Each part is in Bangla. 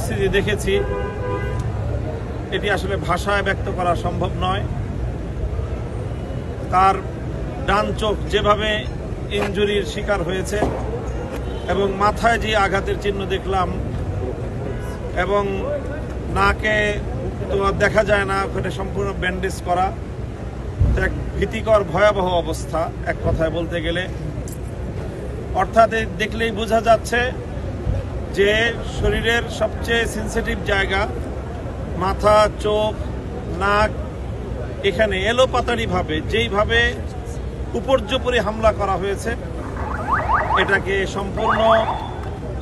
পরিস্থিতি দেখেছি এটি আসলে ভাষায় ব্যক্ত করা সম্ভব নয়। তার ডান চোখ যেভাবে ইনজুরির শিকার হয়েছে এবং মাথায় যে আঘাতের চিহ্ন দেখলাম এবং নাকে তো দেখা যায় না, ওখানে সম্পূর্ণ ব্যান্ডেজ করা, এক ভীতিকর ভয়াবহ অবস্থা এক কথায় বলতে গেলে। অর্থাৎ দেখলেই বোঝা যাচ্ছে যে শরীরের সবচেয়ে সেন্সিটিভ জায়গা মাথা, চোখ, নাক, এখানে এলোপাতাড়িভাবে যেইভাবে উপর্যুপরি হামলা করা হয়েছে এটাকে সম্পূর্ণ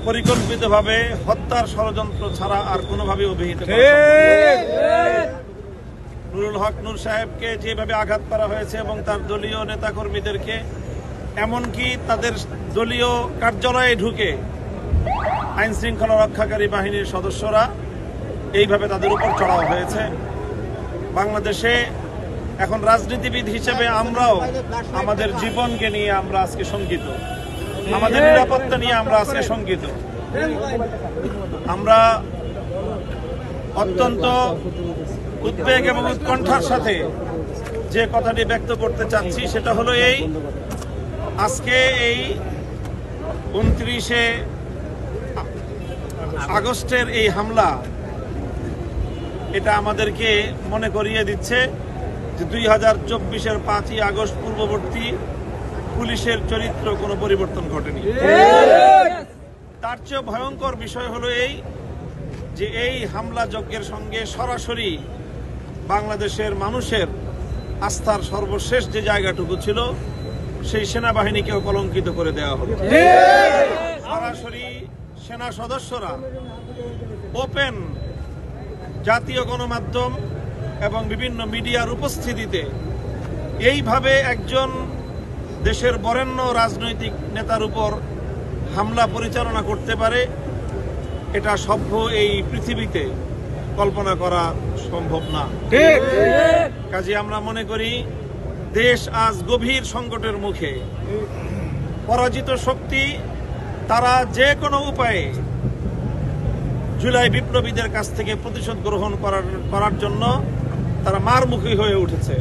পরিকল্পিতভাবে হত্যার ষড়যন্ত্র ছাড়া আর কোনোভাবে অভিহিত করা নুরুল হক নূর সাহেবকে যেভাবে আঘাত করা হয়েছে এবং তার দলীয় নেতাকর্মীদেরকে, এমনকি তাদের দলীয় কার্যালয়ে ঢুকে আইন শৃঙ্খলা রক্ষাকারী বাহিনীর সদস্যরা এইভাবে তাদের উপর চড়াও হয়েছে। বাংলাদেশে এখন রাজনীতিবিদ হিসেবে আমরাও আমাদের জীবনকে নিয়ে আমরা আজকে শঙ্কিত, আমাদের নিরাপত্তা নিয়ে আমরা আজকে শঙ্কিত। আমরা অত্যন্ত উদ্বেগ এবং উৎকণ্ঠার সাথে যে কথাটি ব্যক্ত করতে চাচ্ছি সেটা হলো এই, আজকে এই 29শে আগস্টের এই হামলা এটা আমাদেরকে মনে করিয়ে দিচ্ছে যে 2024-এর 5ই আগস্ট পূর্ববর্তী পুলিশের চরিত্র কোনো পরিবর্তন ঘটেনি। তার চেয়ে ভয়ঙ্কর বিষয় হলো এই যে এই হামলা যজ্ঞের সঙ্গে সরাসরি বাংলাদেশের মানুষের আস্থার সর্বশেষ যে জায়গাটুকু ছিল সেই সেনাবাহিনীকেও কলঙ্কিত করে দেওয়া হলো। সরাসরি সেনা সদস্যরা ওপেন জাতীয় গণমাধ্যম এবং বিভিন্ন মিডিয়ার উপস্থিতিতে এইভাবে একজন দেশের বরেণ্য রাজনৈতিক নেতার উপর হামলা পরিচালনা করতে পারে, এটা সভ্য এই পৃথিবীতে কল্পনা করা সম্ভব না। কাজে আমরা মনে করি দেশ আজ গভীর সংকটের মুখে। পরাজিত শক্তি তারা যে কোনো উপায়ে জুলাই বিপ্লবীদের কাছ থেকে প্রতিশোধ গ্রহণ করার জন্য তারা মারমুখী হয়ে উঠেছে।